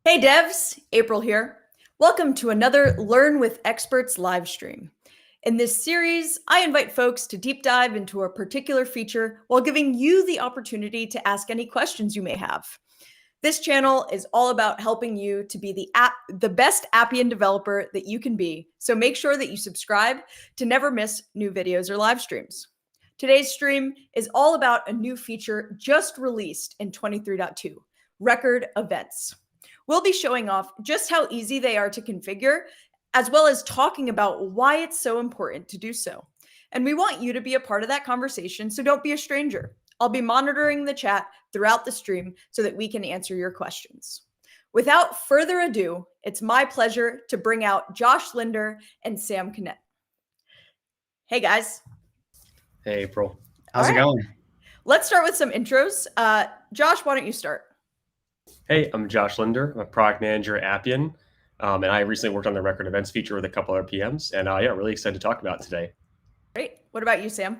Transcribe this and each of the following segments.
Hey devs, April here. Welcome to another Learn with Experts live stream. In this series, I invite folks to deep dive into a particular feature while giving you the opportunity to ask any questions you may have. This channel is all about helping you to be the best Appian developer that you can be, so make sure that you subscribe to never miss new videos or live streams. Today's stream is all about a new feature just released in 23.2, record events. We'll be showing off just how easy they are to configure, as well as talking about why it's so important to do so. And we want you to be a part of that conversation, so don't be a stranger. I'll be monitoring the chat throughout the stream so that we can answer your questions. Without further ado, it's my pleasure to bring out Josh Linder and Sam Knecht. Hey guys. Hey April. How's it going? Let's start with some intros. Josh, why don't you start? Hey, I'm Josh Linder. I'm a product manager at Appian. And I recently worked on the record events feature with a couple other PMs. And really excited to talk about it today. Great. What about you, Sam?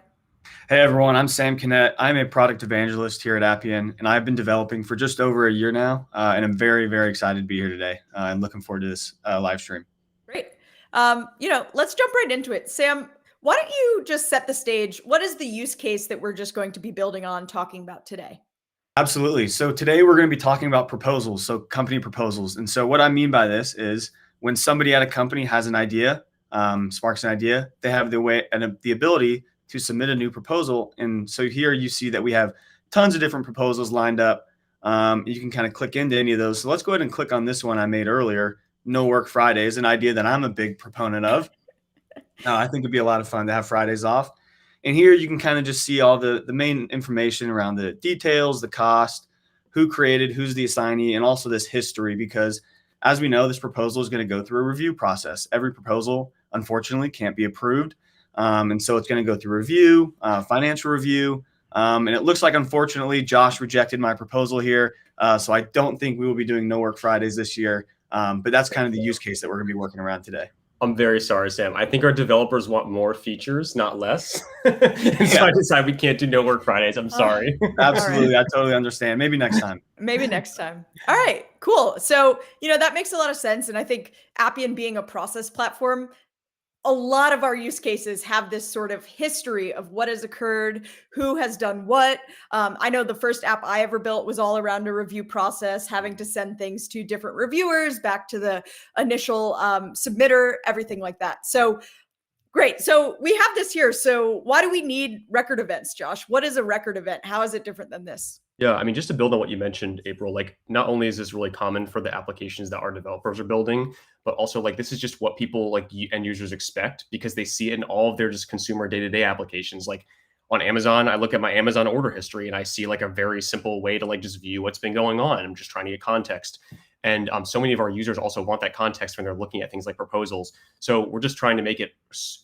Hey everyone, I'm Sam Knecht. I'm a product evangelist here at Appian, and I've been developing for just over a year now. And I'm very, very excited to be here today. I'm looking forward to this live stream. Great. Let's jump right into it. Sam, why don't you just set the stage? What is the use case that we're just going to be building on talking about today? Absolutely. So today we're going to be talking about proposals, so company proposals. And so what I mean by this is when somebody at a company has an idea, sparks an idea, they have the way and the ability to submit a new proposal. And so here you see that we have tons of different proposals lined up. You can kind of click into any of those. So let's go ahead and click on this one I made earlier. No Work Fridays, an idea that I'm a big proponent of. I think it'd be a lot of fun to have Fridays off. And here you can kind of just see all the main information around the details, the cost, who created, who's the assignee, and also this history, because as we know, this proposal is going to go through a review process. Every proposal, unfortunately, can't be approved. And so it's going to go through review, financial review. And it looks like, unfortunately, Josh rejected my proposal here. So I don't think we will be doing No Work Fridays this year. But that's kind of the use case that we're going to be working around today. I'm very sorry, Sam. I think our developers want more features, not less. So I decided we can't do No Work Fridays. I'm sorry. Absolutely. Right. I totally understand. Maybe next time. Maybe next time. All right, cool. So, that makes a lot of sense. And I think Appian being a process platform, a lot of our use cases have this sort of history of what has occurred, who has done what. I know the first app I ever built was all around a review process, having to send things to different reviewers, back to the initial submitter, everything like that. So great. So we have this here. So why do we need record events, Josh? What is a record event? How is it different than this? Yeah, I mean, just to build on what you mentioned, April, like not only is this really common for the applications that our developers are building, but also like this is just what people like end users expect because they see it in all of their just consumer day-to-day applications. Like on Amazon, I look at my Amazon order history and I see like a very simple way to like just view what's been going on. I'm just trying to get context. And so many of our users also want that context when they're looking at things like proposals. So we're just trying to make it,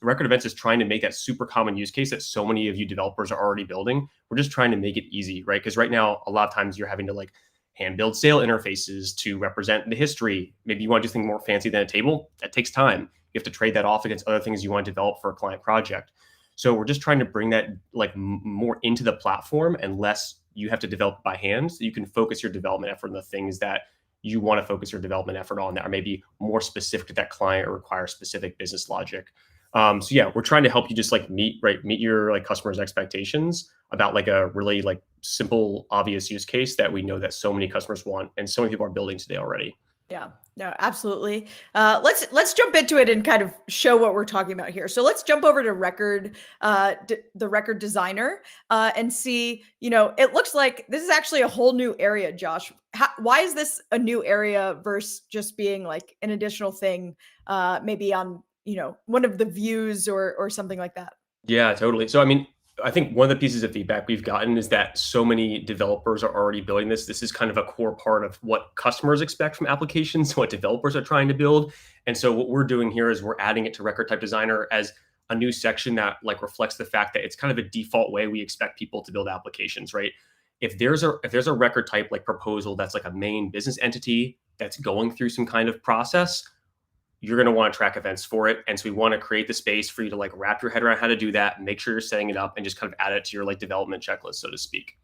record events is trying to make that super common use case that so many of you developers are already building. We're just trying to make it easy, right? Because right now, a lot of times you're having to like hand build sale interfaces to represent the history. Maybe you want to do something more fancy than a table. That takes time. You have to trade that off against other things you want to develop for a client project. So we're just trying to bring that like more into the platform and less you have to develop by hand. So you can focus your development effort on the things that you want to focus your development effort on that are maybe more specific to that client or require specific business logic. So yeah, we're trying to help you just like meet your like customers' expectations about like a really like simple, obvious use case that we know that so many customers want and so many people are building today already. Yeah, no, absolutely. Let's jump into it and kind of show what we're talking about here. So let's jump over to the record designer and see, it looks like this is actually a whole new area, Josh. Why is this a new area versus just being like an additional thing, maybe on, one of the views or something like that? Yeah, totally. So, I mean, I think one of the pieces of feedback we've gotten is that so many developers are already building this. This is kind of a core part of what customers expect from applications, what developers are trying to build. And so what we're doing here is we're adding it to Record Type Designer as a new section that like reflects the fact that it's kind of a default way we expect people to build applications, right? If there's a record type like proposal that's like a main business entity that's going through some kind of process, you're going to want to track events for it. And so we want to create the space for you to like wrap your head around how to do that, make sure you're setting it up and just kind of add it to your like development checklist, so to speak.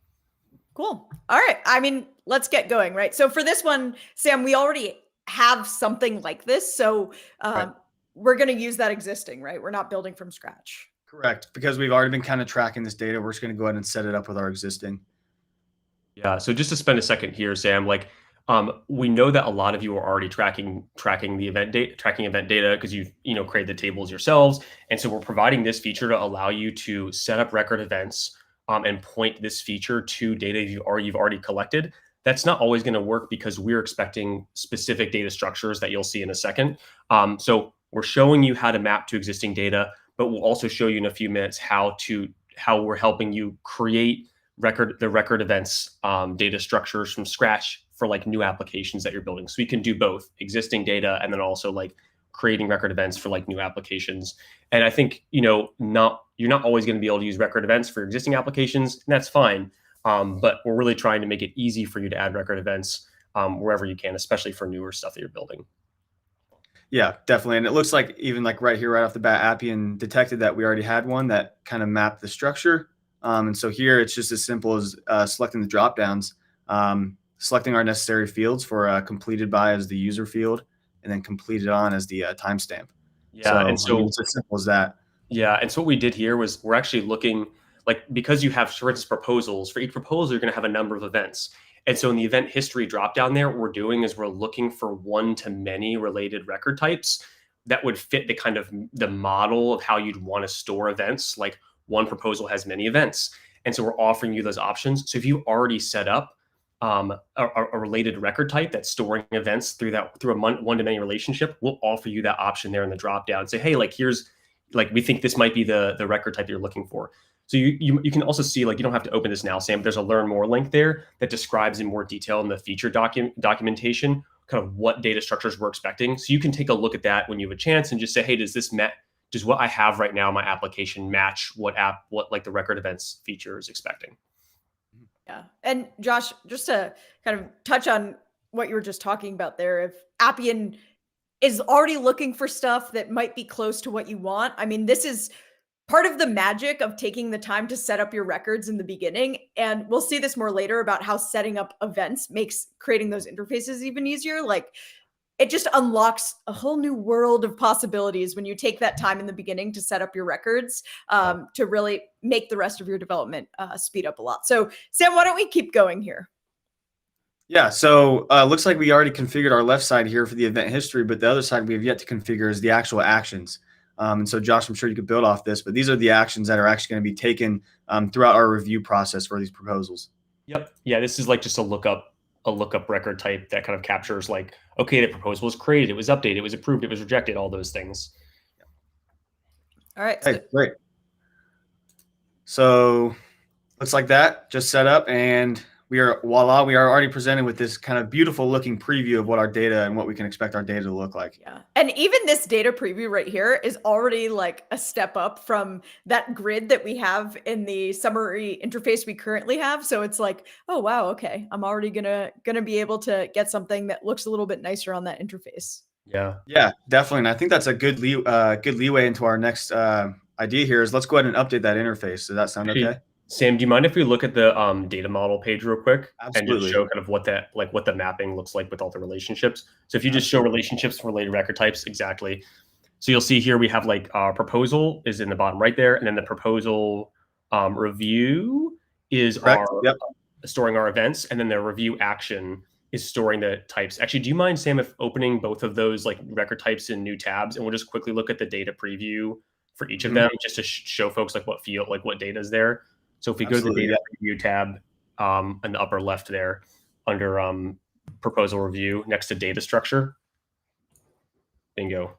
Cool. All right. I mean, let's get going, right? So for this one, Sam, we already have something like this. So Right. we're going to use that existing, right? We're not building from scratch. Correct. Because we've already been kind of tracking this data, we're just going to go ahead and set it up with our existing. Yeah. So just to spend a second here, Sam, like we know that a lot of you are already tracking the event data because you've created the tables yourselves, and so we're providing this feature to allow you to set up record events and point this feature to data you've already collected. That's not always going to work because we're expecting specific data structures that you'll see in a second. So we're showing you how to map to existing data, but we'll also show you in a few minutes how we're helping you create the record events data structures from scratch for like new applications that you're building. So we can do both existing data and then also like creating record events for like new applications. And I think, you're not always going to be able to use record events for existing applications, and that's fine. But we're really trying to make it easy for you to add record events wherever you can, especially for newer stuff that you're building. Yeah, definitely. And it looks like even like right here, right off the bat, Appian detected that we already had one that kind of mapped the structure. And so here it's just as simple as selecting the drop downs, selecting our necessary fields for completed by as the user field, and then completed on as the timestamp. Yeah, and so it's as simple as that. Yeah, and so what we did here was we're actually looking like because you have, for instance, proposals. For each proposal, you're going to have a number of events. And so in the event history drop down there, what we're doing is we're looking for one-to-many related record types that would fit the kind of the model of how you'd want to store events. Like one proposal has many events. And so we're offering you those options. So if you already set up a related record type that's storing events through a one-to-many relationship, we'll offer you that option there in the drop down. Say, hey, like here's like we think this might be the record type you're looking for. So you can also see, like, you don't have to open this now, Sam, but there's a learn more link there that describes in more detail in the feature documentation kind of what data structures we're expecting. So you can take a look at that when you have a chance and just say, hey, does what I have right now in my application match what like the record events feature is expecting? Yeah. And Josh, just to kind of touch on what you were just talking about there, if Appian is already looking for stuff that might be close to what you want, I mean, this is part of the magic of taking the time to set up your records in the beginning. And we'll see this more later about how setting up events makes creating those interfaces even easier. Like it just unlocks a whole new world of possibilities when you take that time in the beginning to set up your records to really make the rest of your development speed up a lot. So Sam, why don't we keep going here? Yeah, so looks like we already configured our left side here for the event history, but the other side we have yet to configure is the actual actions. And so, Josh, I'm sure you could build off this, but these are the actions that are actually going to be taken throughout our review process for these proposals. Yep. Yeah, this is like just a lookup record type that kind of captures like, okay, the proposal was created, it was updated, it was approved, it was rejected, all those things. All right. Hey, great. So looks like that just set up, and we are already presented with this kind of beautiful looking preview of what our data and what we can expect our data to look like. Yeah. And even this data preview right here is already like a step up from that grid that we have in the summary interface we currently have. So it's like, oh wow, okay, I'm already gonna be able to get something that looks a little bit nicer on that interface. Yeah, definitely. And I think that's a good leeway into our next idea here is let's go ahead and update that interface. Does that sound okay? Sam, do you mind if we look at the data model page real quick? Absolutely. And just show kind of what the mapping looks like with all the relationships? So if you just show relationships for related record types, exactly. So you'll see here we have like our proposal is in the bottom right there, and then the proposal review is storing our events, and then the review action is storing the types. Actually, do you mind, Sam, if opening both of those like record types in new tabs, and we'll just quickly look at the data preview for each of them just to show folks like what data is there. So if we go to the data review tab in the upper left there under proposal review next to data structure, bingo.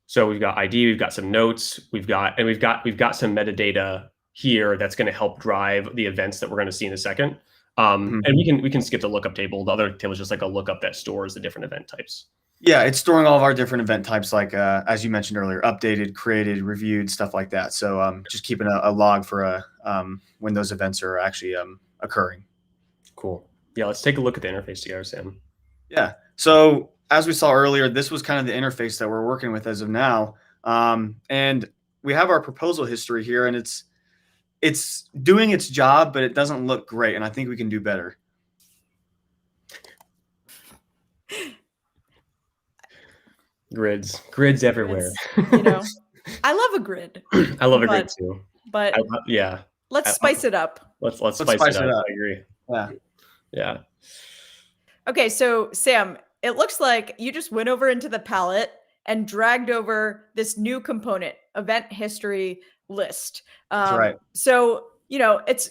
So we've got ID, we've got some notes, we've got some metadata here that's going to help drive the events that we're going to see in a second. And we can skip the lookup table. The other table is just like a lookup that stores the different event types. Yeah, it's storing all of our different event types, like as you mentioned earlier, updated, created, reviewed, stuff like that. So just keeping a log for when those events are actually occurring. Cool. Yeah, let's take a look at the interface together, Sam. Yeah. So as we saw earlier, this was kind of the interface that we're working with as of now. And we have our proposal history here, and it's it's doing its job, but it doesn't look great. And I think we can do better. Grids everywhere. You know, I love a grid. I love a grid too. But yeah, let's spice it up. Let's spice it up. I agree. Yeah. Okay, so Sam, it looks like you just went over into the palette and dragged over this new component, event history list. That's right. So, you know, it's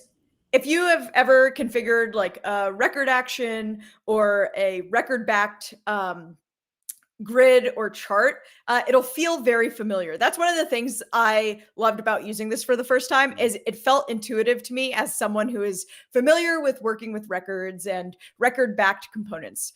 if you have ever configured like a record action or a record backed grid or chart, it'll feel very familiar. That's one of the things I loved about using this for the first time, is it felt intuitive to me as someone who is familiar with working with records and record backed components.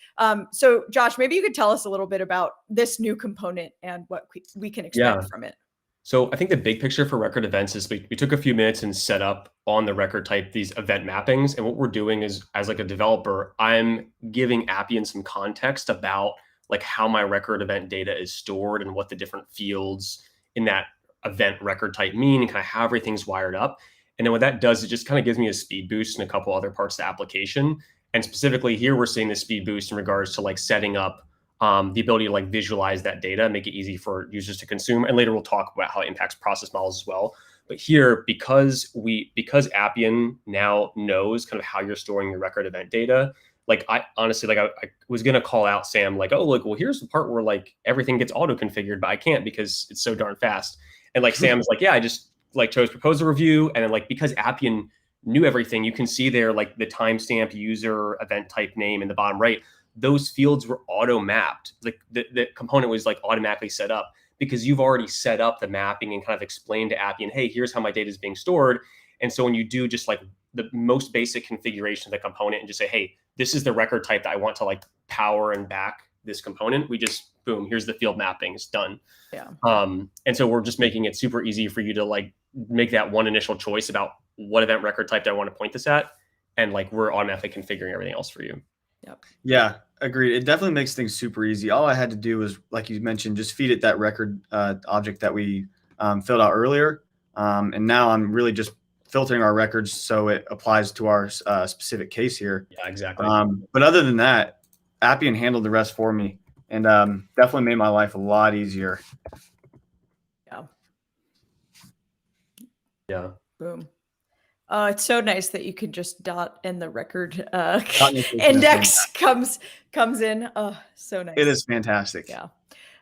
So Josh, maybe you could tell us a little bit about this new component and what we can expect from it. So I think the big picture for record events is we took a few minutes and set up on the record type these event mappings. And what we're doing is, as like a developer, I'm giving Appian some context about like how my record event data is stored and what the different fields in that event record type mean and kind of how everything's wired up. And then what that does, it just kind of gives me a speed boost in a couple other parts of the application. And specifically here, we're seeing the speed boost in regards to like setting up the ability to like visualize that data, make it easy for users to consume. And later we'll talk about how it impacts process models as well. But here, because Appian now knows kind of how you're storing your record event data, like I honestly, like I was going to call out Sam, like, oh, look, well, here's the part where like everything gets auto configured, but I can't because it's so darn fast. And like Sam's like, yeah, I just like chose proposal review. And then like, because Appian knew everything, you can see there, like the timestamp, user, event type name in the bottom right, those fields were auto mapped. Like the component was like automatically set up because you've already set up the mapping and kind of explained to Appian, hey, here's how my data is being stored. And so when you do just like the most basic configuration of the component and just say, hey, this is the record type that I want to like power and back this component, we just, boom, here's the field mapping, it's done. Yeah. And so we're just making it super easy for you to like make that one initial choice about what event record type do I want to point this at. And like, we're automatically configuring everything else for you. Yep. Yeah, agreed. It definitely makes things super easy. All I had to do was, like you mentioned, just feed it that record object that we filled out earlier. And now I'm really just filtering our records so it applies to our specific case here. Yeah, exactly. But other than that, Appian handled the rest for me and definitely made my life a lot easier. Yeah. Yeah. Boom. It's so nice that you can just dot and the record index comes in. Oh, so nice. It is fantastic. Yeah.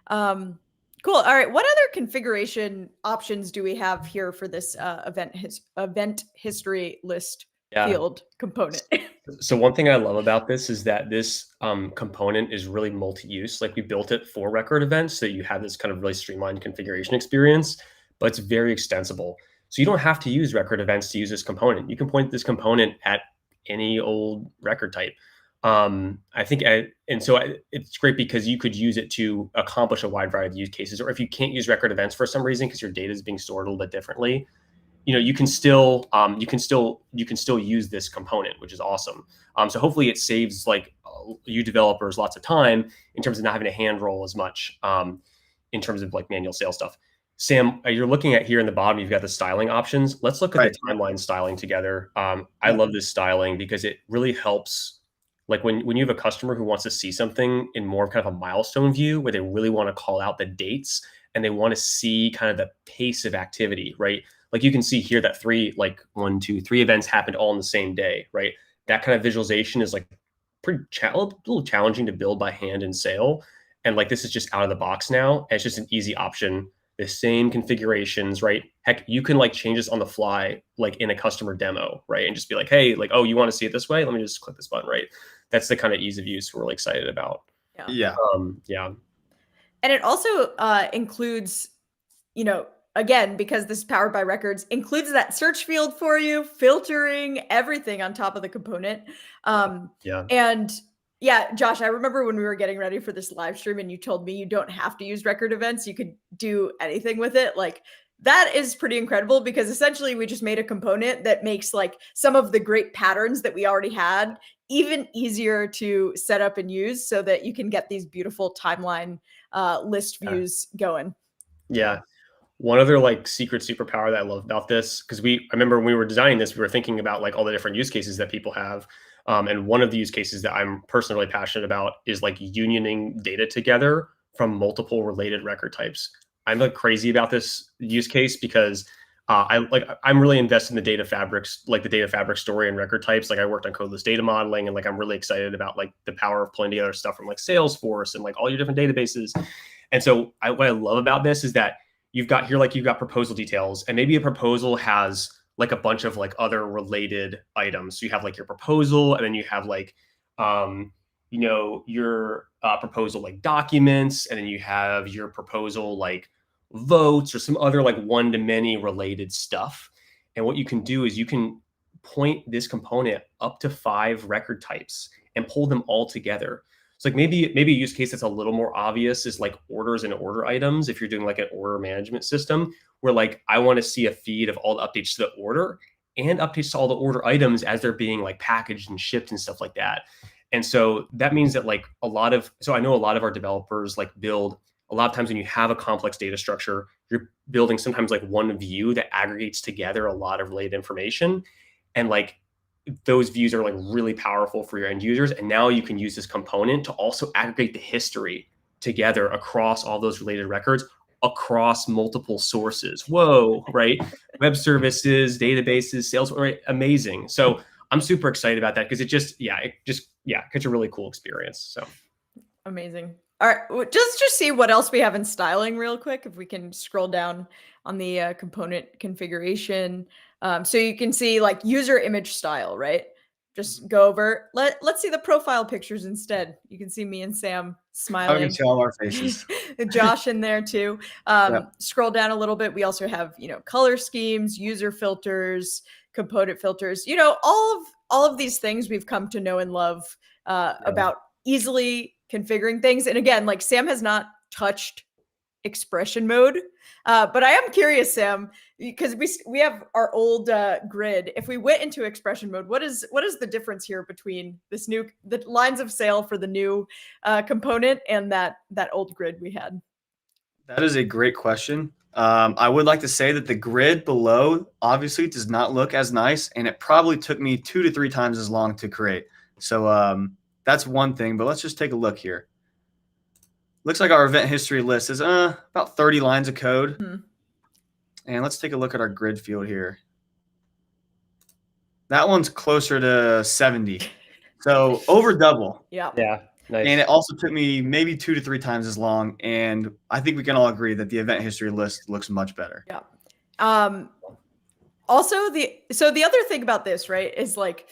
Cool. All right. What other configuration options do we have here for this event history list field component? So one thing I love about this is that this component is really multi-use. Like we built it for record events so you have this kind of really streamlined configuration experience, but it's very extensible. So you don't have to use record events to use this component. You can point this component at any old record type. I think, it's great because you could use it to accomplish a wide variety of use cases. Or if you can't use record events for some reason because your data is being stored a little bit differently, you know, you can still use this component, which is awesome. So hopefully it saves like you developers lots of time in terms of not having to hand roll as much in terms of like manual sales stuff. Sam, you're looking at here in the bottom, you've got the styling options. Let's look at the timeline styling together. I love this styling because it really helps. Like when you have a customer who wants to see something in more of kind of a milestone view where they really want to call out the dates and they want to see kind of the pace of activity, right? Like you can see here that 3 events happened all in the same day, right? That kind of visualization is like a little challenging to build by hand in Sail. And like, this is just out of the box now. And it's just an easy option. The same configurations, right? Heck, you can like change this on the fly, like in a customer demo, right? And just be like, hey, like, oh, you want to see it this way? Let me just click this button, right? That's the kind of ease of use we're really excited about. Yeah. And it also includes, you know, again, because this is powered by records, includes that search field for you, filtering everything on top of the component. And yeah, Josh, I remember when we were getting ready for this live stream and you told me you don't have to use record events. You could do anything with it. Like that is pretty incredible because essentially we just made a component that makes like some of the great patterns that we already had even easier to set up and use so that you can get these beautiful timeline list views going. Yeah. One other like secret superpower that I love about this, because I remember when we were designing this, we were thinking about like all the different use cases that people have. And one of the use cases that I'm personally really passionate about is like unioning data together from multiple related record types. I'm like crazy about this use case because I'm really invested in the data fabrics, like the data fabric story and record types. Like I worked on codeless data modeling, and like I'm really excited about like the power of pulling together stuff from like Salesforce and like all your different databases. And so what I love about this is that you've got proposal details, and maybe a proposal has like a bunch of like other related items. So you have like your proposal, and then you have like your proposal like documents, and then you have your proposal like votes or some other like one-to-many related stuff. And what you can do is you can point this component up to 5 record types and pull them all together. So like maybe a use case that's a little more obvious is like orders and order items. If you're doing like an order management system where like I want to see a feed of all the updates to the order and updates to all the order items as they're being like packaged and shipped and stuff like that. And so that means that like I know a lot of our developers like build a lot of times when you have a complex data structure, you're building sometimes like one view that aggregates together a lot of related information. And like those views are like really powerful for your end users. And now you can use this component to also aggregate the history together across all those related records across multiple sources. Whoa, right? Web services, databases, sales, right? Amazing. So I'm super excited about that because it just gets a really cool experience. So amazing. All right, just see what else we have in styling real quick. If we can scroll down on the component configuration. So you can see like user image style, right? Just go over. Let's see the profile pictures instead. You can see me and Sam smiling. I can see all our faces. Josh in there too. Scroll down a little bit. We also have, color schemes, user filters, component filters, all of these things we've come to know and love about easily configuring things. And again, like Sam has not touched expression mode, but I am curious, Sam, because we have our old grid. If we went into expression mode, what is the difference here between the lines of sail for the new component and that old grid we had? That is a great question. I would like to say that the grid below obviously does not look as nice, and it probably took me 2 to 3 times as long to create. So that's one thing, but let's just take a look here. Looks like our event history list is about 30 lines of code. Mm-hmm. And let's take a look at our grid field here. That one's closer to 70. So over double. Yeah. Nice. And it also took me maybe 2 to 3 times as long. And I think we can all agree that the event history list looks much better. Yeah. Also, the other thing about this, right, is like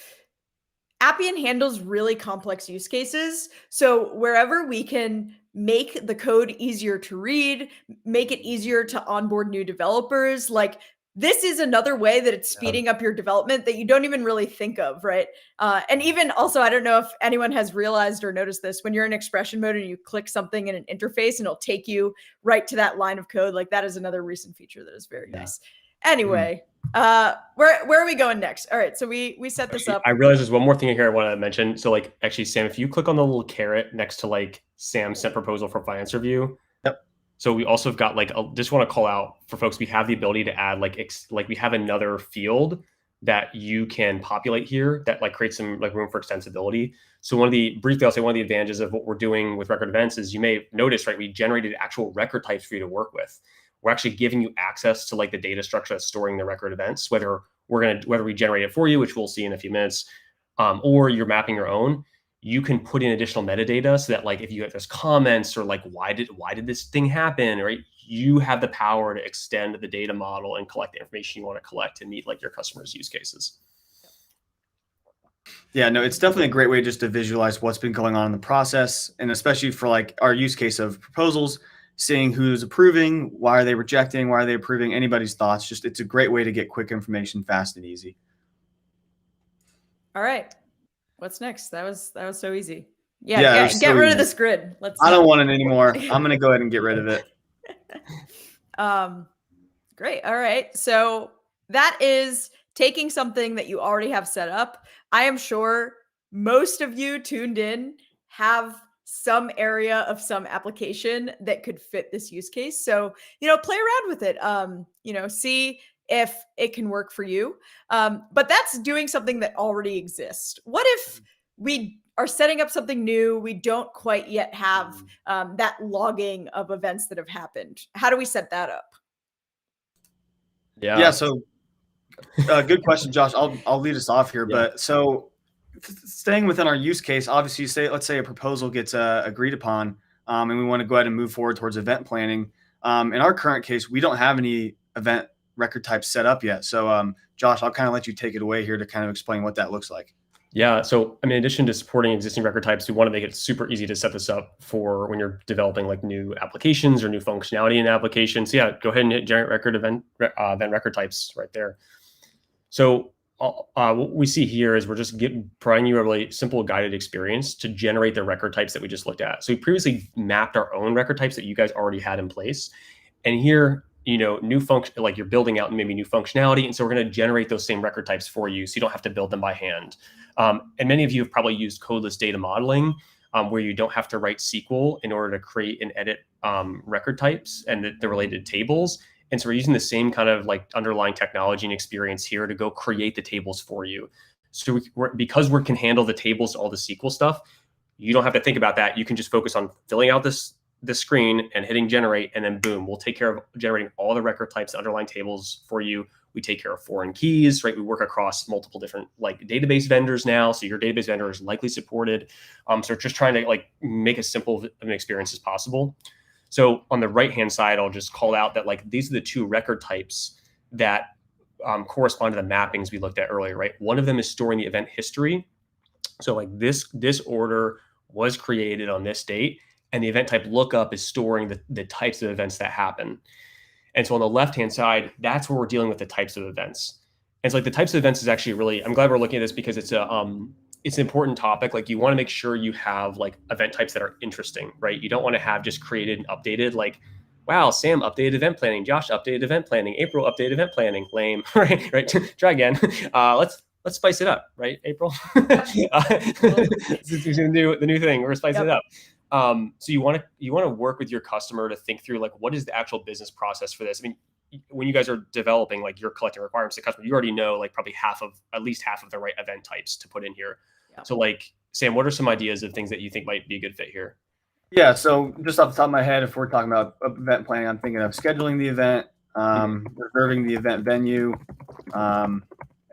Appian handles really complex use cases. So wherever we can make the code easier to read, make it easier to onboard new developers, like this is another way that it's speeding up your development that you don't even really think of, right? And even also, I don't know if anyone has realized or noticed this, when you're in expression mode and you click something in an interface and it'll take you right to that line of code. Like that is another recent feature that is very nice. Anyway, where are we going next? All right, so we set this up. I realize there's one more thing here I want to mention. So like actually, Sam, if you click on the little caret next to like Sam sent proposal for finance review. Yep. So we also have got like just want to call out for folks, we have the ability to add like we have another field that you can populate here that like creates some like room for extensibility. So briefly I'll say one of the advantages of what we're doing with record events is you may have noticed, right, we generated actual record types for you to work with. We're actually giving you access to like the data structure that's storing the record events, whether we generate it for you, which we'll see in a few minutes, or you're mapping your own. You can put in additional metadata so that like if there's comments or like why did this thing happen, right? You have the power to extend the data model and collect the information you want to collect to meet like your customers' use cases. Yeah, no, it's definitely a great way just to visualize what's been going on in the process, and especially for like our use case of proposals, seeing who's approving, why are they rejecting, why are they approving, anybody's thoughts. Just it's a great way to get quick information fast and easy. All right. What's next? That was so easy. Yeah, get rid of this grid. I don't want it anymore. I'm going to go ahead and get rid of it. Great. All right. So that is taking something that you already have set up. I am sure most of you tuned in have some area of some application that could fit this use case. So, play around with it. See if it can work for you. But that's doing something that already exists. What if we are setting up something new? We don't quite yet have that logging of events that have happened. How do we set that up? Yeah. So good question, Josh. I'll lead us off here. Yeah. But so staying within our use case, obviously, let's say a proposal gets agreed upon, and we want to go ahead and move forward towards event planning. In our current case, we don't have any event record types set up yet. So, Josh, I'll kind of let you take it away here to kind of explain what that looks like. Yeah. So, in addition to supporting existing record types, we want to make it super easy to set this up for when you're developing like new applications or new functionality in applications. So, yeah, go ahead and hit generate record event record types right there. So, what we see here is we're just providing you a really simple guided experience to generate the record types that we just looked at. So, we previously mapped our own record types that you guys already had in place, and here, new function, like you're building out maybe new functionality. And so we're going to generate those same record types for you, so you don't have to build them by hand. And many of you have probably used codeless data modeling, where you don't have to write SQL in order to create and edit record types and the related tables. And so we're using the same kind of like underlying technology and experience here to go create the tables for you. So because we can handle the tables, all the SQL stuff, you don't have to think about that. You can just focus on filling out this screen and hitting generate, and then boom, we'll take care of generating all the record types, underlying tables for you. We take care of foreign keys, right? We work across multiple different like database vendors now. So your database vendor is likely supported. So we're just trying to like make as simple of an experience as possible. So on the right-hand side, I'll just call out that like these are the two record types that correspond to the mappings we looked at earlier, right? One of them is storing the event history. So like this order was created on this date, and the event type lookup is storing the types of events that happen. And so on the left-hand side, that's where we're dealing with the types of events. And so like the types of events is actually really, I'm glad we're looking at this because it's an important topic. Like you want to make sure you have like event types that are interesting, right? You don't want to have just created and updated, like, wow, Sam updated event planning, Josh updated event planning, April updated event planning, lame, right? Try again. Let's spice it up, right, April? This is the new thing. We're spicing it up. So you want to work with your customer to think through like what is the actual business process for this. I mean, when you guys are developing, like you're collecting requirements to customer, you already know like probably at least half of the right event types to put in here. Yeah. So like Sam, what are some ideas of things that you think might be a good fit here? Yeah. So just off the top of my head, if we're talking about event planning, I'm thinking of scheduling the event, reserving the event venue, and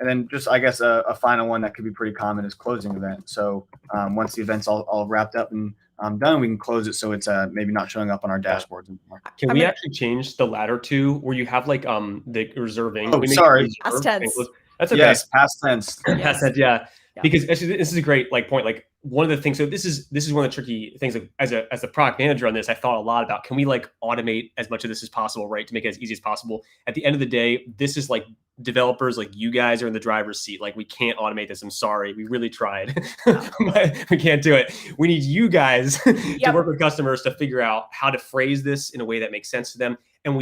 then just, I guess, a final one that could be pretty common is closing event. So once the event's all wrapped up and done, we can close it so it's maybe not showing up on our dashboards anymore. Can we actually change the latter two where you have like the reserving? Oh, sorry. Past tense. That's okay. Yes, past tense. Past tense, yeah. Because actually, this is a great like point. Like one of the things, so this is one of the tricky things. Like as a product manager on this, I thought a lot about, can we like automate as much of this as possible, right? To make it as easy as possible. At the end of the day, this is like developers, like you guys are in the driver's seat. Like we can't automate this. I'm sorry, we really tried, but we can't do it. We need you guys to work with customers to figure out how to phrase this in a way that makes sense to them. And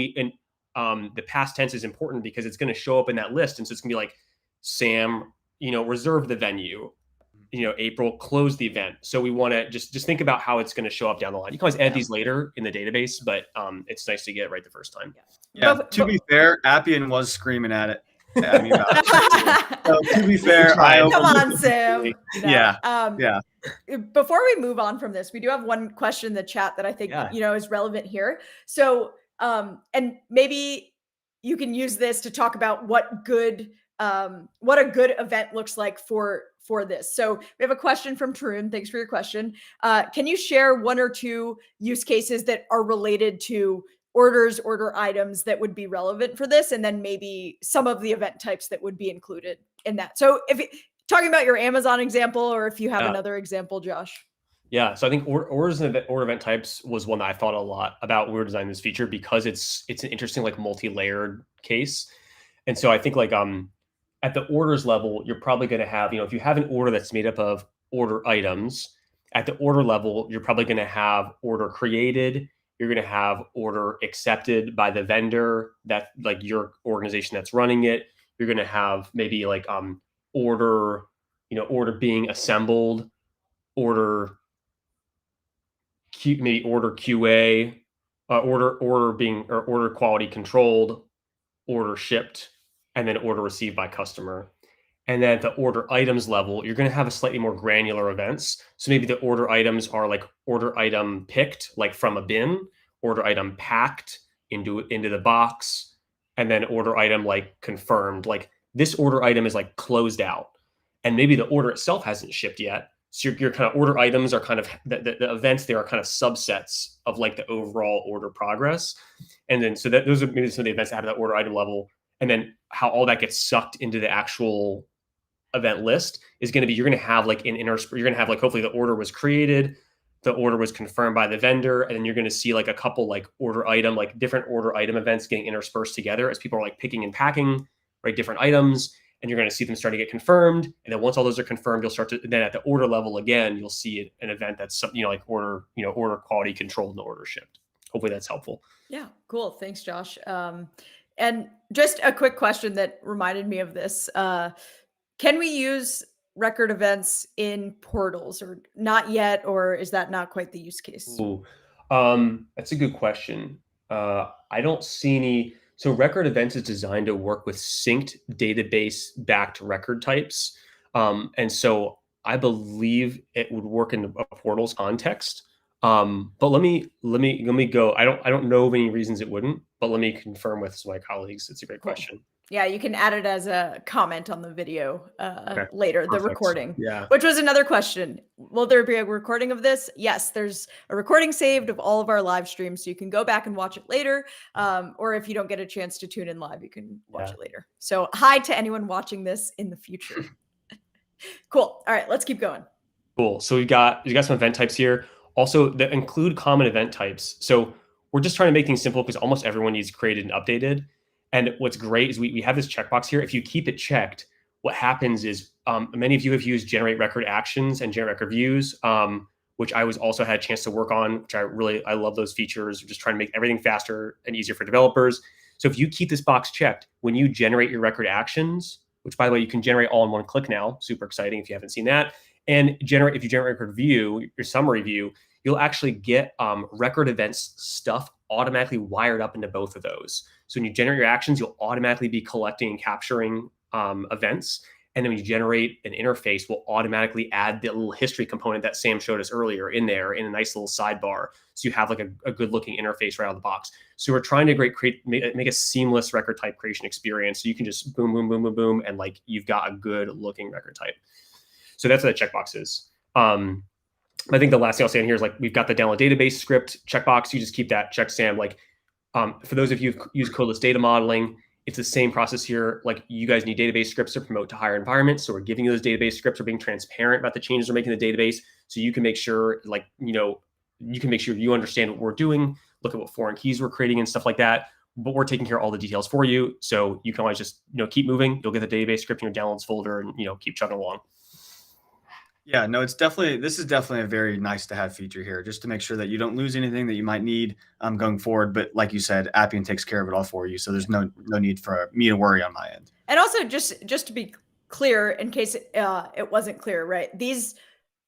the past tense is important because it's going to show up in that list, and so it's gonna be like, Sam, reserve the venue, April, close the event. So we want to just think about how it's going to show up down the line. You can always add these later in the database, but it's nice to get it right the first time. Yeah. To be fair, Appian was screaming at it. So to be fair, come on, Sam. Yeah. Before we move on from this, we do have one question in the chat that I think is relevant here. So and maybe you can use this to talk about what a good event looks like for this. So we have a question from Tarun. Thanks for your question. Can you share one or two use cases that are related to order items that would be relevant for this, and then maybe some of the event types that would be included in that? So if talking about your Amazon example, or if you have another example, Josh. Yeah, so I think orders and order event types was one that I thought a lot about when we were designing this feature, because it's an interesting like multi-layered case. And so I think like at the orders level, you're probably going to have, if you have an order that's made up of order items, at the order level, you're probably going to have order created. You're going to have order accepted by the vendor, that like your organization that's running it. You're going to have maybe like order being assembled, order maybe order QA, order quality controlled, order shipped, and then order received by customer. And then at the order items level, you're going to have a slightly more granular events. So maybe the order items are like order item picked, like from a bin, order item packed into the box, and then order item like confirmed, like this order item is like closed out. And maybe the order itself hasn't shipped yet. So your kind of order items are kind of the events there are kind of subsets of like the overall order progress. And then so that those are maybe some of the events that have that order item level. And then how all that gets sucked into the actual event list is going to be, you're going to have like you're going to have like, hopefully the order was created, the order was confirmed by the vendor, and then you're going to see like a couple like different order item events getting interspersed together as people are like picking and packing, right, different items, and you're going to see them starting to get confirmed. And then once all those are confirmed, you'll start to, then at the order level again, you'll see an event that's, like order quality controlled and order shipped. Hopefully that's helpful. Yeah, cool. Thanks, Josh. And just a quick question that reminded me of this. Can we use record events in portals, or not yet, or is that not quite the use case? Ooh, that's a good question. I don't see any. So record events is designed to work with synced database backed record types. And so I believe it would work in a portals context. But let me go. I don't know of any reasons it wouldn't, but let me confirm with some of my colleagues. It's a great question. Yeah, you can add it as a comment on the video later, Perfect. the recording. Yeah. Which was another question. Will there be a recording of this? Yes, there's a recording saved of all of our live streams, so you can go back and watch it later. Or if you don't get a chance to tune in live, you can watch it later. So hi to anyone watching this in the future. Cool. All right, let's keep going. Cool. So you got some event types here. Also, that include common event types. So we're just trying to make things simple because almost everyone needs created and updated. And what's great is we have this checkbox here. If you keep it checked, what happens is many of you have used generate record actions and generate record views, which I also had a chance to work on, which I love those features. We're just trying to make everything faster and easier for developers. So if you keep this box checked, when you generate your record actions, which by the way, you can generate all in one click now, super exciting if you haven't seen that. And if you generate record view, your summary view, you'll actually get record events stuff automatically wired up into both of those. So when you generate your actions, you'll automatically be collecting and capturing events. And then when you generate an interface, we'll automatically add the little history component that Sam showed us earlier in there in a nice little sidebar. So you have like a good looking interface right out of the box. So we're trying to make a seamless record type creation experience. So you can just boom, boom, boom, boom, boom. And like you've got a good looking record type. So that's what that checkbox is. I think the last thing I'll say in here is like, we've got the download database script checkbox. You just keep that checked, Sam. Like for those of you who've used codeless data modeling, it's the same process here. Like you guys need database scripts to promote to higher environments. So we're giving you those database scripts. We're being transparent about the changes we're making in the database. So you can make sure you understand what we're doing, look at what foreign keys we're creating and stuff like that. But we're taking care of all the details for you. So you can always just, keep moving. You'll get the database script in your downloads folder and, keep chugging along. Yeah, no, this is definitely a very nice to have feature here, just to make sure that you don't lose anything that you might need going forward. But like you said, Appian takes care of it all for you. So there's no need for me to worry on my end. And also just to be clear, in case it wasn't clear, right? These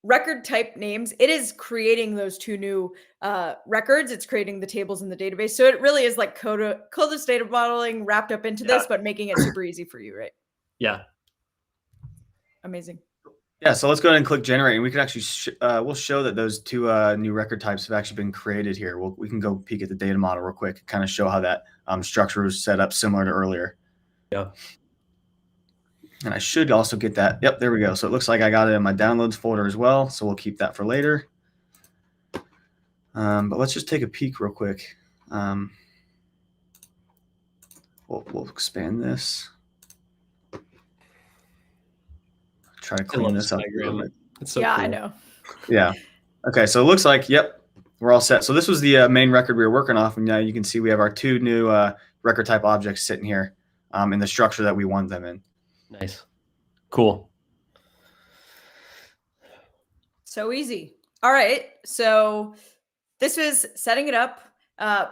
record type names, it is creating those two new records. It's creating the tables in the database. So it really is like codeless data modeling wrapped up into this, but making it super easy for you, right? Yeah. Amazing. Yeah, so let's go ahead and click generate, and we can actually we'll show that those two new record types have actually been created here. We can go peek at the data model real quick and kind of show how that structure was set up similar to earlier. Yeah. And I should also get that. Yep, there we go. So it looks like I got it in my downloads folder as well. So we'll keep that for later. But let's just take a peek real quick. We'll expand this. Try to clean this up a little bit. It's so yeah, cool. I know. Yeah. Okay, so it looks like, yep, we're all set. So this was the main record we were working off, and now you can see we have our two new record type objects sitting here in the structure that we want them in. Nice. Cool. So easy. All right. So this was setting it up.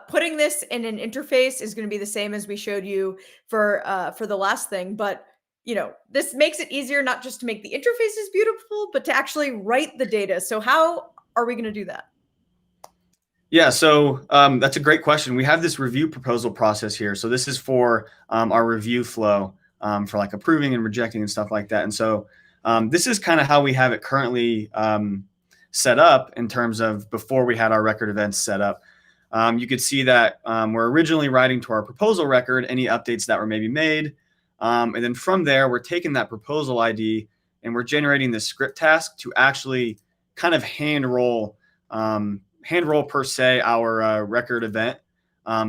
Putting this in an interface is going to be the same as we showed you for the last thing, but this makes it easier not just to make the interfaces beautiful, but to actually write the data. So how are we going to do that? Yeah, so that's a great question. We have this review proposal process here. So this is for our review flow for like approving and rejecting and stuff like that. And so this is kind of how we have it currently set up in terms of before we had our record events set up. You could see that we're originally writing to our proposal record any updates that were maybe made. And then from there, we're taking that proposal ID and we're generating this script task to actually kind of hand roll per se our record event.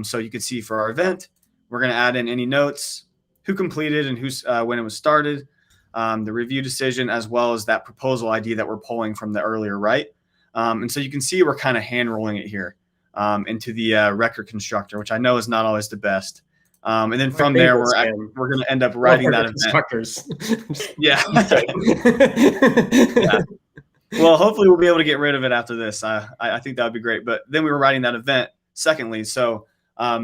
So you can see for our event, we're going to add in any notes, who completed and who's when it was started, the review decision, as well as that proposal ID that we're pulling from the earlier write. And so you can see we're kind of hand rolling it here into the record constructor, which I know is not always the best. And then from there, we're going to end up writing that event. Constructors. Yeah. Yeah. Well, hopefully we'll be able to get rid of it after this. I think that would be great. But then we were writing that event secondly. So I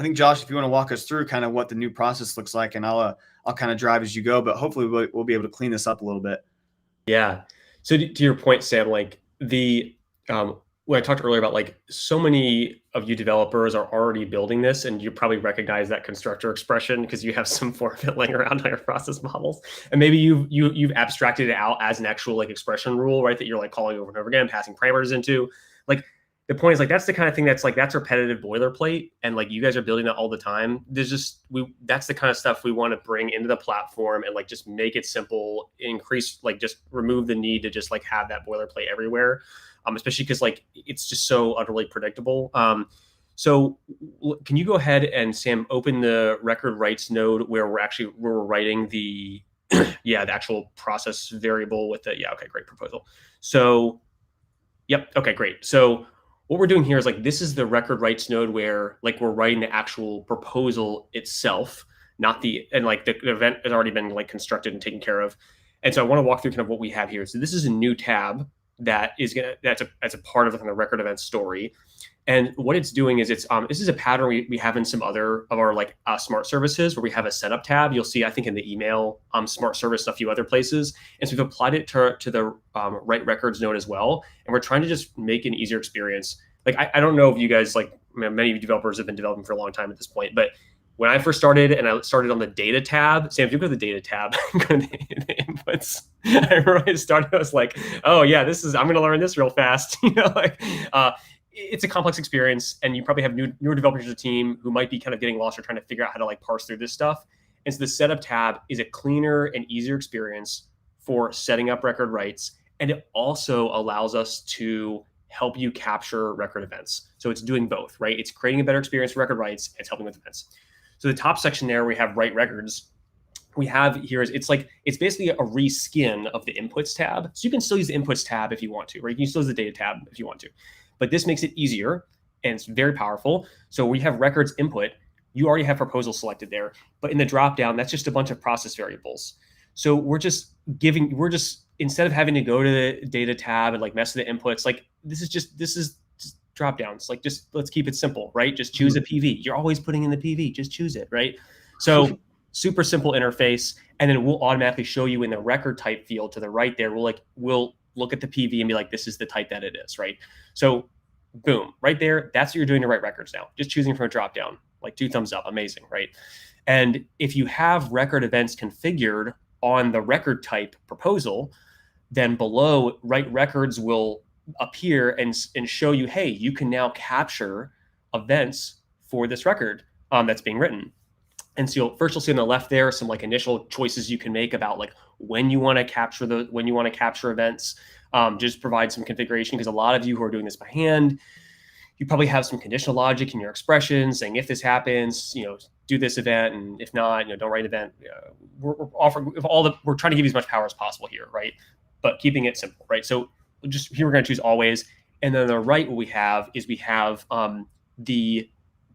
think, Josh, if you want to walk us through kind of what the new process looks like, and I'll kind of drive as you go, but hopefully we'll be able to clean this up a little bit. Yeah. So to your point, Sam, like when I talked earlier about like so many of you developers are already building this, and you probably recognize that constructor expression because you have some form of it laying around on your process models, and maybe you've abstracted it out as an actual like expression rule, right? That you're like calling over and over again, passing parameters into. Like the point is like that's the kind of thing that's repetitive boilerplate, and like you guys are building that all the time. That's the kind of stuff we want to bring into the platform and like just make it simple, increase like just remove the need to just like have that boilerplate everywhere. Especially because like it's just so utterly predictable. So can you go ahead and, Sam, open the record writes node where we're writing the the actual process variable with the okay, great proposal. So okay, great. So what we're doing here is like this is the record writes node where like we're writing the actual proposal itself, not the event has already been like constructed and taken care of. And so I want to walk through kind of what we have here. So this is a new tab that's a part of the record event story, and what it's doing is this is a pattern we have in some other of our like smart services where we have a setup tab. You'll see I think in the email smart service and a few other places, and so we've applied it to the write records node as well, and we're trying to just make an easier experience. Like I don't know if you guys like many of you developers have been developing for a long time at this point, but when I first started and I started on the data tab, Sam, if you go to the data tab, go to the inputs. I remember I started, I was like, oh yeah, I'm going to learn this real fast. It's a complex experience, and you probably have newer developers on your team who might be kind of getting lost or trying to figure out how to like parse through this stuff. And so the setup tab is a cleaner and easier experience for setting up record writes. And it also allows us to help you capture record events. So it's doing both, right? It's creating a better experience for record writes. It's helping with events. So the top section there, we have write records. We have here is it's basically a reskin of the inputs tab. So you can still use the inputs tab if you want to, right? You can still use the data tab if you want to, but this makes it easier and it's very powerful. So we have records input. You already have proposal selected there, but in the dropdown, that's just a bunch of process variables. So we're just instead of having to go to the data tab and like mess with the inputs, like this is just drop downs. Like just let's keep it simple, right? Just choose a PV. You're always putting in the PV, just choose it, right? So super simple interface. And then we'll automatically show you in the record type field to the right there. We'll look at the PV and be like, this is the type that it is, right? So boom, right there. That's what you're doing to write records now. Just choosing from a drop down, like 2 thumbs up, amazing, right? And if you have record events configured on the record type proposal, then below write records will appear and show you, hey, you can now capture events for this record that's being written. And so you'll see on the left there some like initial choices you can make about like when you want to capture events. Just provide some configuration, because a lot of you who are doing this by hand, you probably have some conditional logic in your expressions saying if this happens, do this event, and if not, don't write an event. We're trying to give you as much power as possible here, right? But keeping it simple, right? So just here we're going to choose always, and then on the right what we have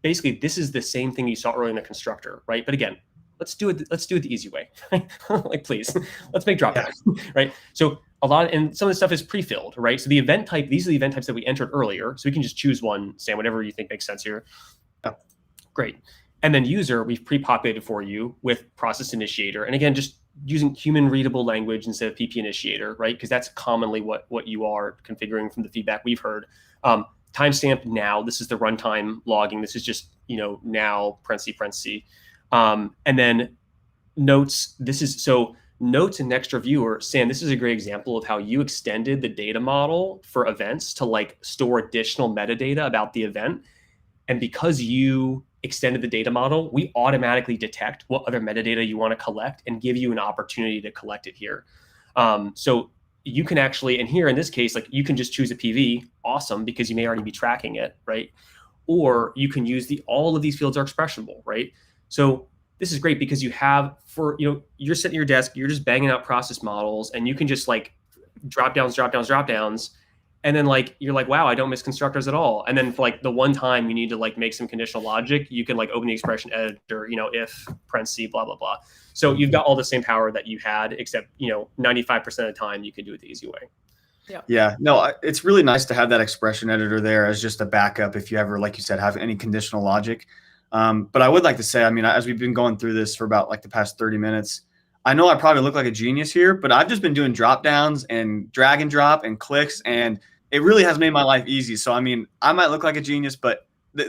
basically this is the same thing you saw earlier in the constructor, right? But again, let's do it the easy way. Like please, let's make drop downs, right? So and some of the stuff is pre-filled, right? So the event type, these are the event types that we entered earlier. So we can just choose one, Sam, whatever you think makes sense here. Great. And then user, we've pre-populated for you with process initiator. And again, just using human readable language instead of PP initiator, right? Because that's commonly what you are configuring from the feedback we've heard. timestamp now. This is the runtime logging. This is just, now parentheses. And then notes. Notes and Knecht Reviewer. Sam, this is a great example of how you extended the data model for events to like store additional metadata about the event. And because you extended the data model, we automatically detect what other metadata you want to collect and give you an opportunity to collect it here. So you can actually, and here in this case, like you can just choose a PV, awesome, because you may already be tracking it, right? Or you can use all of these fields are expressionable, right? So this is great because you have you're sitting at your desk, you're just banging out process models, and you can just like drop downs. And then like, you're like, wow, I don't miss constructors at all. And then for like the one time you need to like make some conditional logic, you can like open the expression editor, if parentheses, blah, blah, blah. So you've got all the same power that you had, except, 95% of the time you can do it the easy way. Yeah. No, it's really nice to have that expression editor there as just a backup if you ever, like you said, have any conditional logic. But I would like to say, I mean, as we've been going through this for about like the past 30 minutes, I know I probably look like a genius here, but I've just been doing drop downs and drag and drop and clicks, and it really has made my life easy. So, I mean, I might look like a genius, but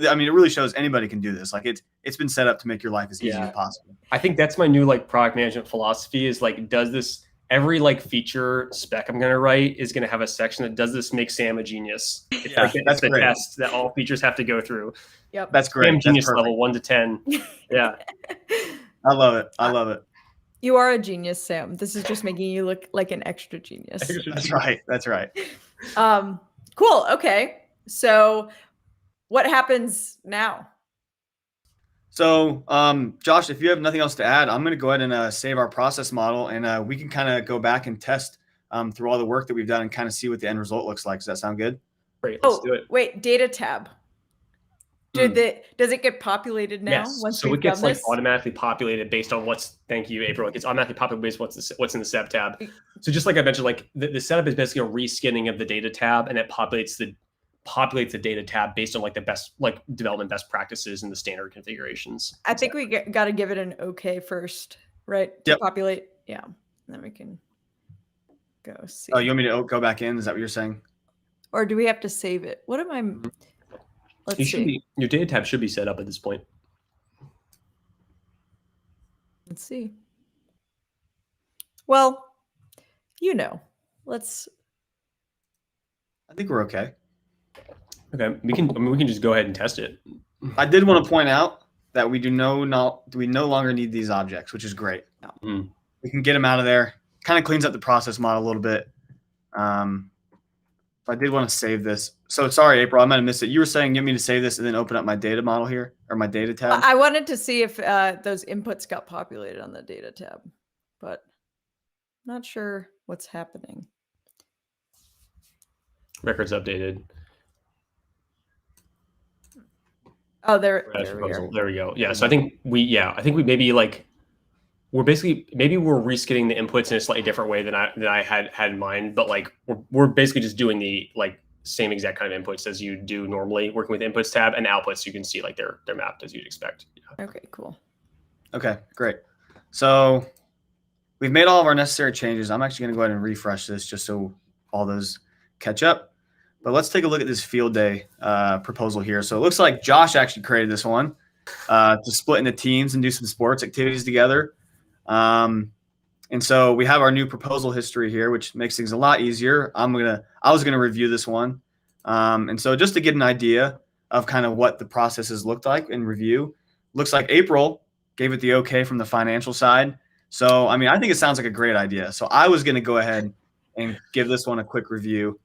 I mean, it really shows anybody can do this. Like it's been set up to make your life as easy as possible. I think that's my new like product management philosophy is like, does this every like feature spec I'm going to write is going to have a section that does this make Sam a genius. That's the test that all features have to go through. Yep. That's great. Sam genius level 1 to 10. Yeah. I love it. I love it. You are a genius, Sam. This is just making you look like an extra genius. That's right. That's right. Cool. Okay. So what happens now? So, Josh, if you have nothing else to add, I'm going to go ahead and save our process model, and we can kind of go back and test through all the work that we've done and kind of see what the end result looks like. Does that sound good? Great. Let's do it. Wait, data tab. Does it get populated now? Yes. Once so it gets like automatically populated based on thank you, April. It gets automatically populated based on what's in the setup tab. So just like I mentioned, like the setup is basically a reskinning of the data tab, and it populates the data tab based on like the best like development best practices and the standard configurations. I think we got to give it an okay first, right? To populate. Yeah. Then we can go see. Oh, you want me to go back in? Is that what you're saying? Or do we have to save it? What am I? Let's see. Your data tab should be set up at this point. Let's see. Well, let's. I think we're okay. Okay, we can just go ahead and test it. I did want to point out that we no longer need these objects, which is great. We can get them out of there. Kind of cleans up the process model a little bit. I did want to save this. So sorry, April, I might have missed it. You were saying get me to save this and then open up my data model here, or my data tab? I wanted to see if those inputs got populated on the data tab, but not sure what's happening. Records updated. Oh, there we go. Yeah, so I think we maybe like we're reskinning the inputs in a slightly different way than I had in mind, but like we're basically just doing the like same exact kind of inputs as you do normally working with the inputs tab, and outputs you can see like they're mapped as you'd expect. Yeah. Okay, cool. Okay, great. So we've made all of our necessary changes. I'm actually going to go ahead and refresh this just so all those catch up. But let's take a look at this field day proposal here. So it looks like Josh actually created this one to split into teams and do some sports activities together. And so we have our new proposal history here, which makes things a lot easier. I was gonna review this one. And so just to get an idea of kind of what the processes looked like in review, looks like April gave it the okay from the financial side. So, I mean, I think it sounds like a great idea. So I was going to go ahead and give this one a quick review.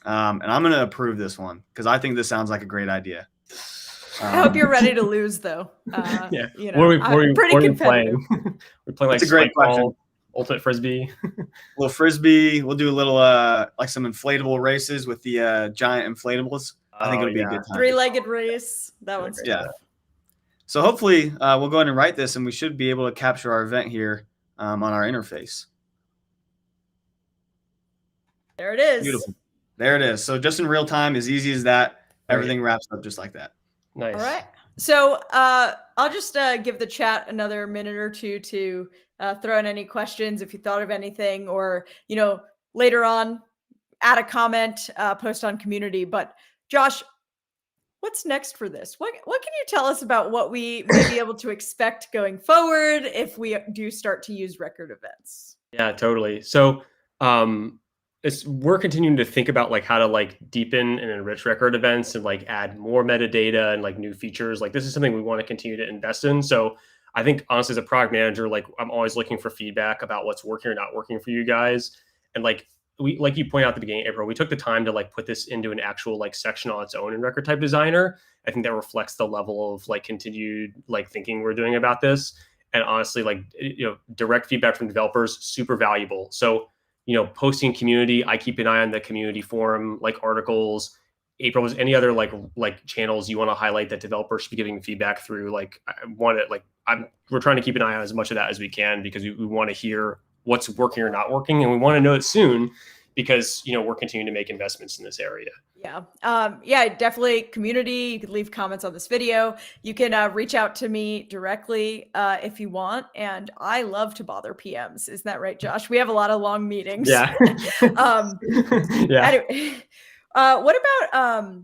And I'm going to approve this one because I think this sounds like a great idea. I hope you're ready to lose, though. Yeah. You know, I'm pretty competitive. We're playing like That's a great question. Ultimate Frisbee. A little Frisbee. We'll do a little like some inflatable races with the giant inflatables. I think it'll be a good time. Three-legged race. That one's tough. So hopefully we'll go ahead and write this, and we should be able to capture our event here on our interface. There it is. Beautiful. There it is. So just in real time, as easy as that, everything wraps up just like that. Nice. All right. So I'll just give the chat another minute or two to throw in any questions if you thought of anything, or, you know, later on add a comment, post on community. But Josh, what's next for this? What can you tell us about what we may be able to expect going forward if we do start to use record events? Yeah, totally. So we're continuing to think about like how to like deepen and enrich record events and like add more metadata and like new features. Like this is something we want to continue to invest in. So I think honestly, as a product manager, like I'm always looking for feedback about what's working or not working for you guys. And like like you pointed out at the beginning, April, we took the time to like put this into an actual like section on its own in Record Type Designer. I think that reflects the level of like continued like thinking we're doing about this. And honestly, like direct feedback from developers, super valuable. So posting community, I keep an eye on the community forum, like articles. April, was any other like channels you want to highlight that developers should be giving feedback through? Like I want to like we're trying to keep an eye on as much of that as we can because we want to hear what's working or not working, and we want to know it soon because we're continuing to make investments in this area. Yeah, definitely community. You could leave comments on this video. You can reach out to me directly if you want. And I love to bother PMs. Isn't that right, Josh? We have a lot of long meetings. Yeah. Yeah. Anyway, what about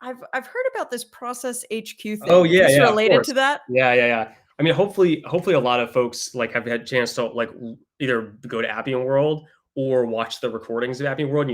I've heard about this process HQ thing. Oh yeah, Is this yeah, related to that? Yeah. I mean, hopefully a lot of folks like have had a chance to like either go to Appian World or watch the recordings of Appian World, and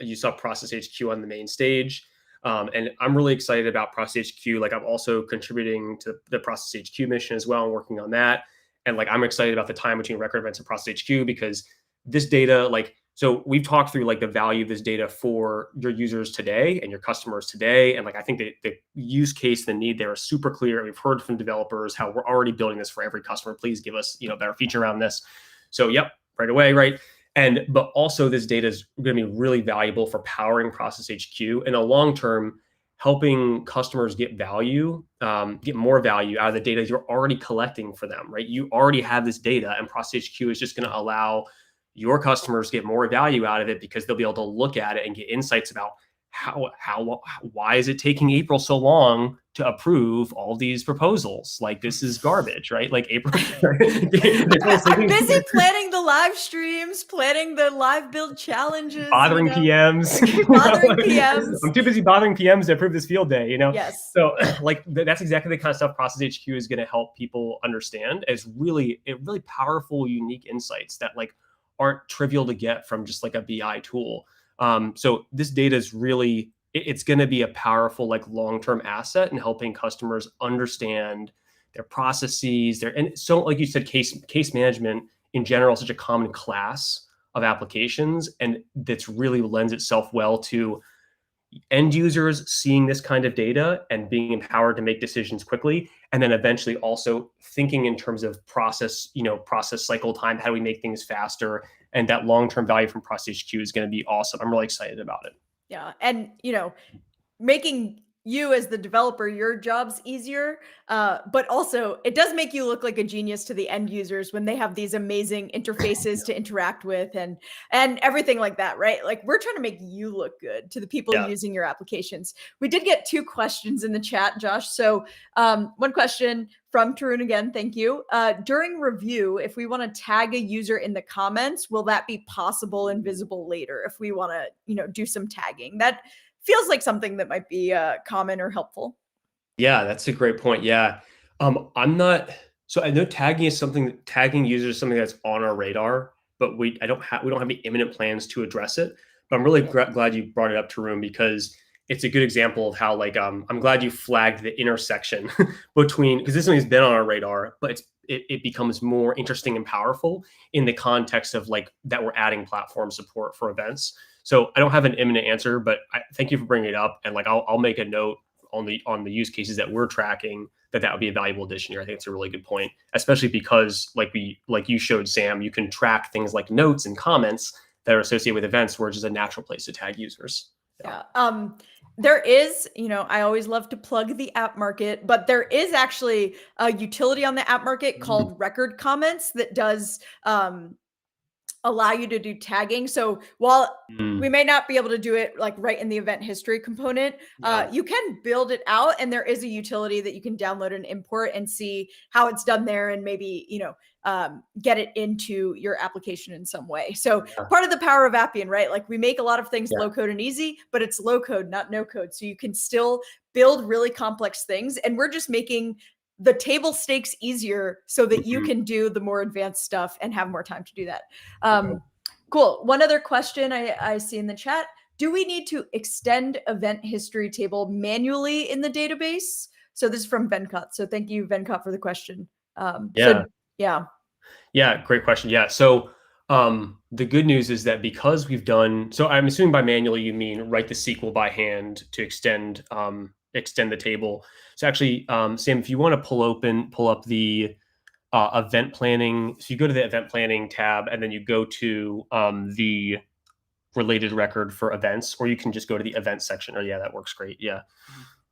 you saw Process HQ on the main stage. And I'm really excited about Process HQ. Like I'm also contributing to the Process HQ mission as well and working on that. And like I'm excited about the time between record events and Process HQ because this data, like, so we've talked through like the value of this data for your users today and your customers today. And like I think the use case, the need there is super clear. We've heard from developers how we're already building this for every customer. Please give us better feature around this. So yep, right away, right. But also this data is going to be really valuable for powering Process HQ in a long term, helping customers get value, get more value out of the data you're already collecting for them, right? You already have this data, and Process HQ is just going to allow your customers get more value out of it because they'll be able to look at it and get insights about why is it taking April so long to approve all these proposals? Like this is garbage, right? Like April. I'm busy planning the live streams, planning the live build challenges, bothering PMs. Bothering PMs. I'm too busy bothering PMs to approve this field day. Yes. So like that's exactly the kind of stuff Process HQ is going to help people understand. It's really powerful, unique insights that like aren't trivial to get from just like a BI tool. So this data is really, it's going to be a powerful, like long-term asset in helping customers understand their processes, and so like you said, case management in general is such a common class of applications, and that's really lends itself well to end users seeing this kind of data and being empowered to make decisions quickly, and then eventually also thinking in terms of process cycle time. How do we make things faster? And that long-term value from Process HQ is going to be awesome. I'm really excited about it. Yeah, and making you as the developer, your job's easier, but also it does make you look like a genius to the end users when they have these amazing interfaces to interact with and everything like that, right? Like we're trying to make you look good to the people using your applications. We did get 2 questions in the chat, Josh. So one question from Tarun again, thank you. During review, if we want to tag a user in the comments, will that be possible and visible later if we want to, do some tagging? That feels like something that might be common or helpful. Yeah, that's a great point. Yeah. I'm not, so I know tagging users is something that's on our radar, but we don't have any imminent plans to address it. But I'm really glad you brought it up, Tarun, because it's a good example of how like, I'm glad you flagged the intersection between, because this something's been on our radar, but it becomes more interesting and powerful in the context of like that we're adding platform support for events. So I don't have an imminent answer, but thank you for bringing it up. And like, I'll make a note on the use cases that we're tracking that would be a valuable addition here. I think it's a really good point, especially because like you showed, Sam, you can track things like notes and comments that are associated with events, where it's just a natural place to tag users. Yeah. There is, I always love to plug the app market, but there is actually a utility on the app market called record comments that does, allow you to do tagging. So while we Mm, may not be able to do it like right in the event history component, yeah. you can build it out, and there is a utility that you can download and import and see how it's done there, and maybe get it into your application in some way. So Yeah. part of the power of Appian, right? Like we make a lot of things Yeah. low code and easy, but it's low code, not no code. So you can still build really complex things, and we're just making the table stakes easier so that you Mhm. can do the more advanced stuff and have more time to do that. Okay. Cool. One other question I see in the chat. Do we need to extend event history table manually in the database? So this is from Venkat. So thank you, Venkat, for the question. Yeah. Yeah. Yeah, great question. Yeah. So the good news is that because we've done, so I'm assuming by manually you mean write the SQL by hand to extend the table. So actually, Sam, if you want to pull up the event planning, so you go to the event planning tab and then you go to the related record for events, or you can just go to the events section. Oh yeah, that works great. Yeah.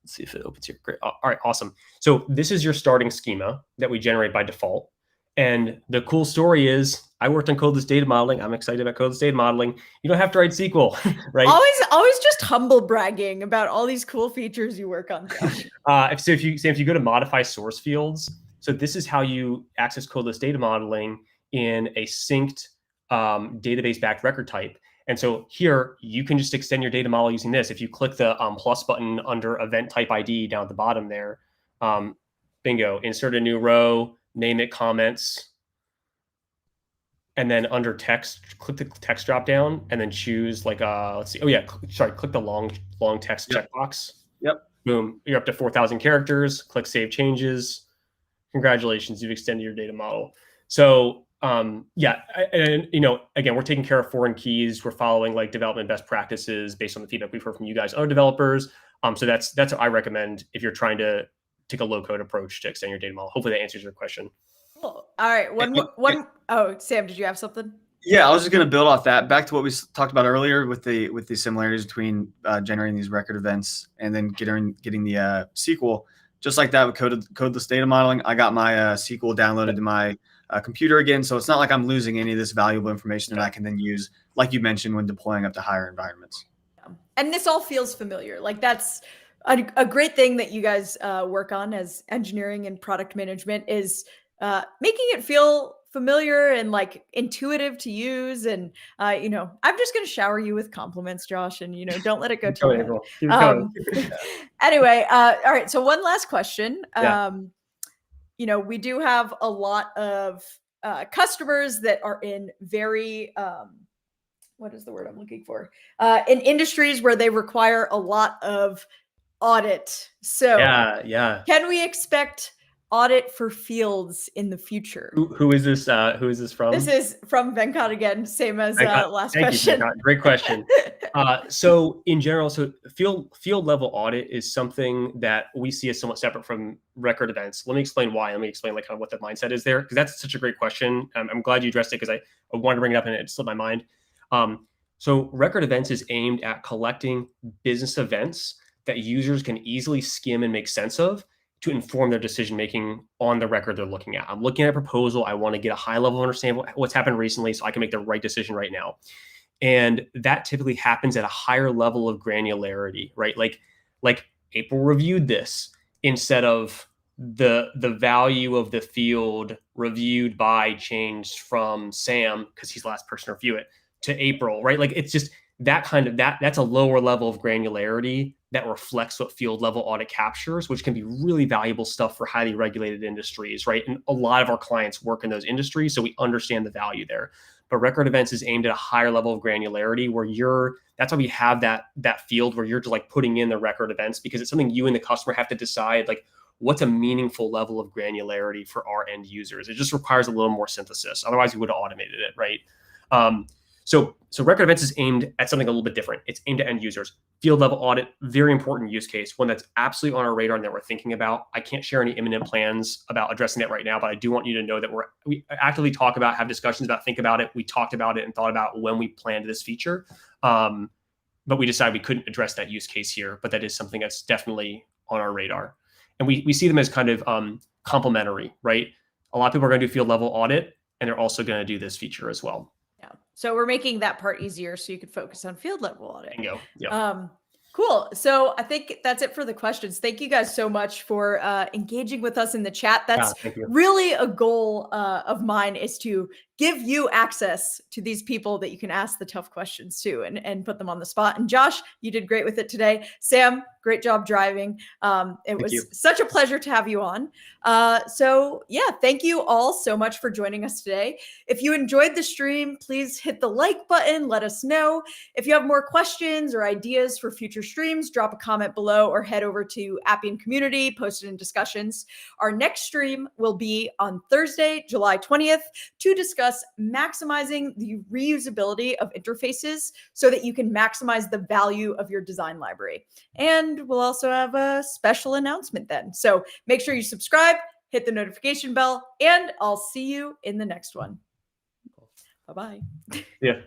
Let's see if it opens here. Great. All right, awesome. So this is your starting schema that we generate by default. And the cool story is I worked on codeless data modeling. I'm excited about codeless data modeling. You don't have to write SQL, right? Always just humble bragging about all these cool features you work on, Josh. If you go to modify source fields, so this is how you access codeless data modeling in a synced database backed record type. And so here you can just extend your data model using this. If you click the plus button under event type ID down at the bottom there, bingo, insert a new row, name it comments, and then under text, click the text drop down, and then choose like let's see. Oh yeah, click the long text checkbox. Yep. Boom, you're up to 4,000 characters. Click save changes. Congratulations, you've extended your data model. So yeah, and again, we're taking care of foreign keys. We're following like development best practices based on the feedback we've heard from you guys, other developers. So that's what I recommend if you're trying to take a low code approach to extend your data model. Hopefully that answers your question. Cool. All right. Oh, Sam, did you have something? Yeah, I was just going to build off that. Back to what we talked about earlier with the similarities between generating these record events and then getting the SQL. Just like that with codeless data modeling, I got my SQL downloaded to my computer again, so it's not like I'm losing any of this valuable information that I can then use, like you mentioned, when deploying up to higher environments. And this all feels familiar. Like that's a great thing that you guys work on as engineering and product management is making it feel familiar and like intuitive to use. And I'm just going to shower you with compliments, Josh, and don't let it go too bad. Anyway, all right. So one last question. Yeah. We do have a lot of customers that are in very what is the word I'm looking for? In industries where they require a lot of audit. So yeah. Can we expect audit for fields in the future? Who is this? Who is this from? This is from Venkat again, same as last Thank question. You, Venkat. Great question. So in general, field level audit is something that we see as somewhat separate from record events. Let me explain why. Let me explain like kind of what the mindset is there, because that's such a great question. I'm glad you addressed it because I wanted to bring it up and it slipped my mind. So record events is aimed at collecting business events that users can easily skim and make sense of to inform their decision making on the record they're looking at. I'm looking at a proposal. I want to get a high level understanding of what's happened recently so I can make the right decision right now. And that typically happens at a higher level of granularity, right? Like April reviewed this instead of the value of the field reviewed by changed from Sam because he's the last person to review it to April, right? Like it's just that kind of that's a lower level of granularity that reflects what field level audit captures, which can be really valuable stuff for highly regulated industries, right? And a lot of our clients work in those industries, so we understand the value there. But record events is aimed at a higher level of granularity where that's why we have that field where you're just like putting in the record events because it's something you and the customer have to decide like what's a meaningful level of granularity for our end users. It just requires a little more synthesis. Otherwise we would have automated it, right? So record events is aimed at something a little bit different. It's aimed at end users. Field level audit, very important use case, one that's absolutely on our radar and that we're thinking about. I can't share any imminent plans about addressing that right now, but I do want you to know that we actively talk about, have discussions about, think about it. We talked about it and thought about when we planned this feature. But we decided we couldn't address that use case here, but that is something that's definitely on our radar. And we see them as kind of complementary, right? A lot of people are going to do field level audit and they're also going to do this feature as well. Yeah. So we're making that part easier so you could focus on field level audit. Bingo. Yeah. Cool. So I think that's it for the questions. Thank you guys so much for engaging with us in the chat. That's Thank you. really a goal of mine, is to give you access to these people that you can ask the tough questions to and put them on the spot. And Josh, you did great with it today. Sam, great job driving. It was such a pleasure to have you on. So yeah, thank you all so much for joining us today. If you enjoyed the stream, please hit the like button. Let us know. If you have more questions or ideas for future streams, drop a comment below or head over to Appian Community, post it in discussions. Our next stream will be on Thursday, July 20th, to discuss maximizing the reusability of interfaces so that you can maximize the value of your design library. And we'll also have a special announcement then. So make sure you subscribe, hit the notification bell, and I'll see you in the next one. Bye-bye. Yeah.